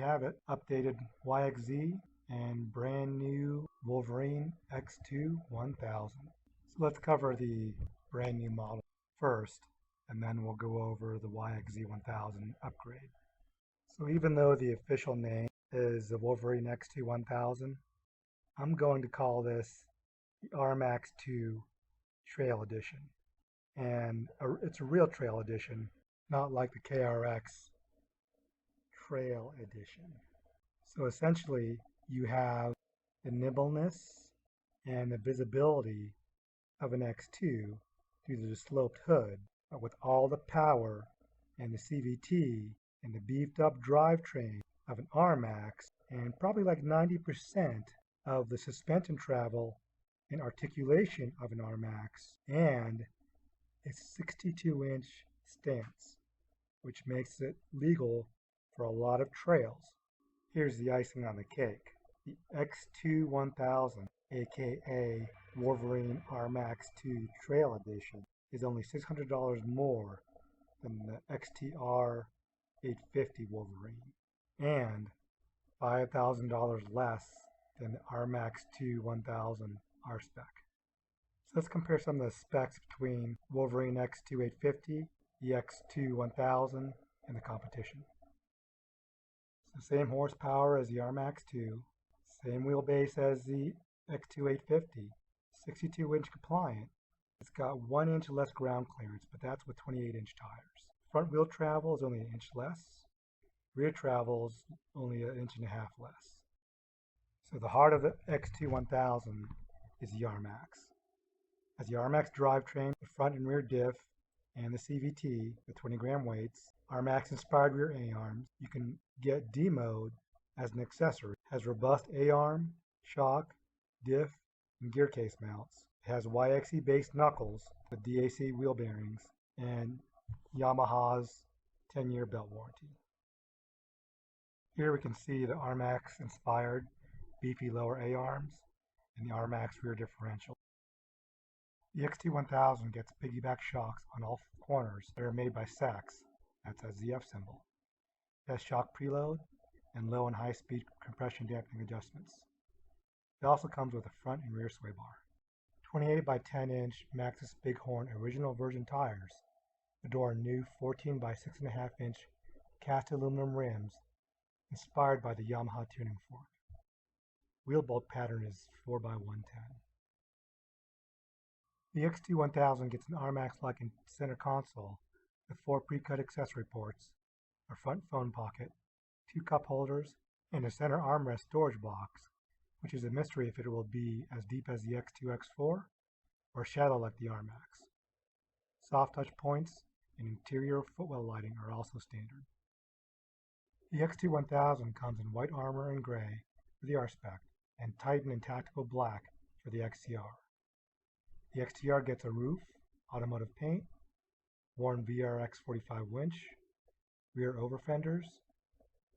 have it, updated YXZ and brand new Wolverine X2 1000. So let's cover the brand new model first, and then we'll go over the YXZ 1000 upgrade. So even though the official name is the Wolverine X2 1000, I'm going to call this the RMAX 2 Trail Edition. And it's a real Trail Edition, not like the KRX Trail Edition. So essentially, you have the nimbleness and the visibility of an X2 due to the sloped hood, but with all the power and the CVT and the beefed up drivetrain of an RMAX, and probably like 90% of the suspension travel and articulation of an RMAX, and its 62-inch stance, which makes it legal for a lot of trails. Here's the icing on the cake. The X2 1000, aka Wolverine RMAX 2 Trail Edition, is only $600 more than the XTR 850 Wolverine, and $5,000 less than the RMAX 2 1000 R-Spec. So let's compare some of the specs between Wolverine X2 850, the X2 1000, and the competition. It's the same horsepower as the RMAX 2, same wheelbase as the X2 850, 62-inch compliant. It's got 1 inch less ground clearance, but that's with 28-inch tires. Front wheel travel is only 1 inch less. Rear travel is only 1.5 inches less. So the heart of the X2 1000 is the RMAX. As the RMAX drivetrain, the front and rear diff, and the CVT with 20-gram weights, RMAX inspired rear A-arms, you can get D mode as an accessory. It has robust A-arm, shock, diff, and gear case mounts. It has YXZ based knuckles with DAC wheel bearings and Yamaha's 10-year belt warranty. Here we can see the RMAX inspired beefy lower A-arms and the RMAX rear differential. The X2 1000 gets piggyback shocks on all corners that are made by SxS, that's a ZF symbol. It has shock preload and low and high speed compression dampening adjustments. It also comes with a front and rear sway bar. 28 by 10 inch Maxxis Bighorn original version tires adorn new 14 by 6.5 inch cast aluminum rims inspired by the Yamaha tuning fork. Wheel bolt pattern is 4 by 110. The X2 1000 gets an RMAX-like center console with 4 pre-cut accessory ports, a front phone pocket, 2 cup holders, and a center armrest storage box, which is a mystery if it will be as deep as the X2 X4 or shallow like the RMAX. Soft touch points and interior footwell lighting are also standard. The X2 1000 comes in white armor and gray for the R-Spec and Titan and Tactical Black for the XTR. The XTR gets a roof, automotive paint, worn VRX45 winch, rear over fenders,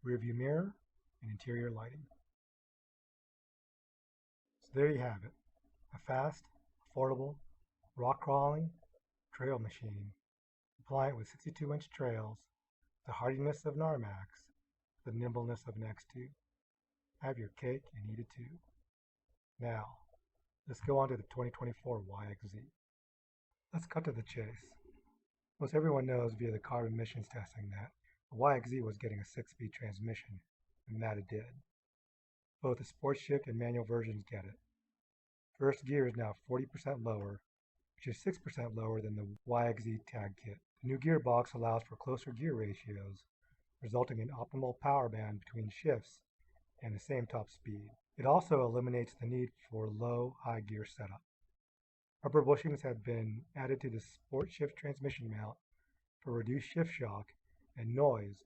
rear view mirror, and interior lighting. So there you have it, a fast, affordable, rock crawling trail machine, compliant with 62-inch trails, the hardiness of an RMAX, the nimbleness of an X2. Have your cake and eat it too. Now, let's go on to the 2024 YXZ. Let's cut to the chase. Most everyone knows via the carbon emissions testing that the YXZ was getting a 6-speed transmission, and that it did. Both the sports shift and manual versions get it. First gear is now 40% lower, which is 6% lower than the YXZ tag kit. The new gearbox allows for closer gear ratios, resulting in optimal power band between shifts and the same top speed. It also eliminates the need for low-high gear setup. Rubber bushings have been added to the sport shift transmission mount for reduced shift shock and noise,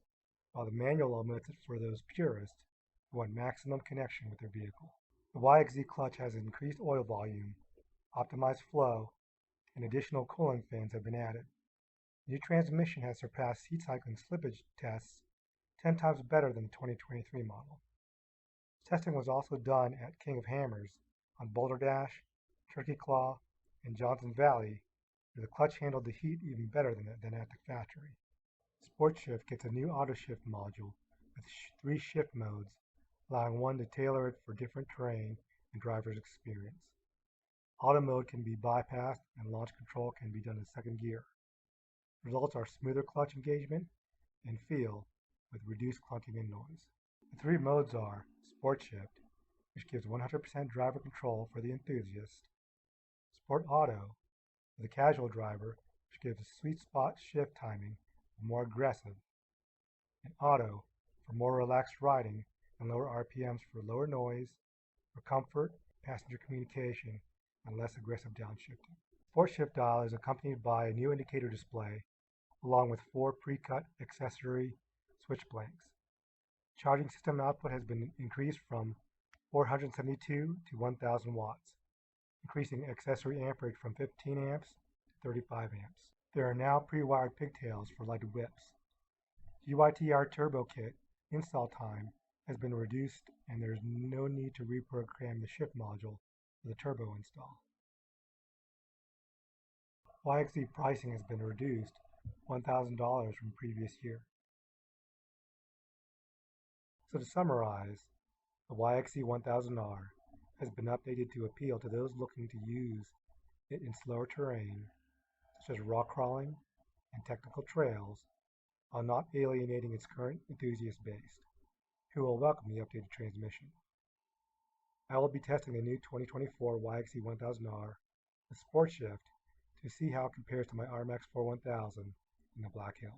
while the manual omits it for those purists who want maximum connection with their vehicle. The YXZ clutch has increased oil volume, optimized flow, and additional cooling fins have been added. The new transmission has surpassed seat cycling slippage tests 10 times better than the 2023 model. Testing was also done at King of Hammers on Boulder Dash, Turkey Claw, and Johnson Valley, where the clutch handled the heat even better than at the factory. Sport Shift gets a new auto shift module with 3 shift modes, allowing one to tailor it for different terrain and driver's experience. Auto mode can be bypassed and launch control can be done in second gear. Results are smoother clutch engagement and feel with reduced clunking and noise. The 3 modes are Sport Shift, which gives 100% driver control for the enthusiast, Sport Auto for the casual driver, which gives a sweet spot shift timing and more aggressive, and Auto for more relaxed riding and lower RPMs for lower noise, for comfort, passenger communication, and less aggressive downshifting. Sport Shift dial is accompanied by a new indicator display along with 4 pre-cut accessory switch blanks. Charging system output has been increased from 472 to 1000 watts, increasing accessory amperage from 15 amps to 35 amps. There are now pre-wired pigtails for lighted whips. GYTR Turbo Kit install time has been reduced and there is no need to reprogram the shift module for the turbo install. YXZ pricing has been reduced $1,000 from previous year. So to summarize, the YXZ 1000R has been updated to appeal to those looking to use it in slower terrain, such as rock crawling and technical trails, while not alienating its current enthusiast base, who will welcome the updated transmission. I will be testing the new 2024 YXZ 1000R with Sport Shift to see how it compares to my RMX 4 1000 in the Black Hills.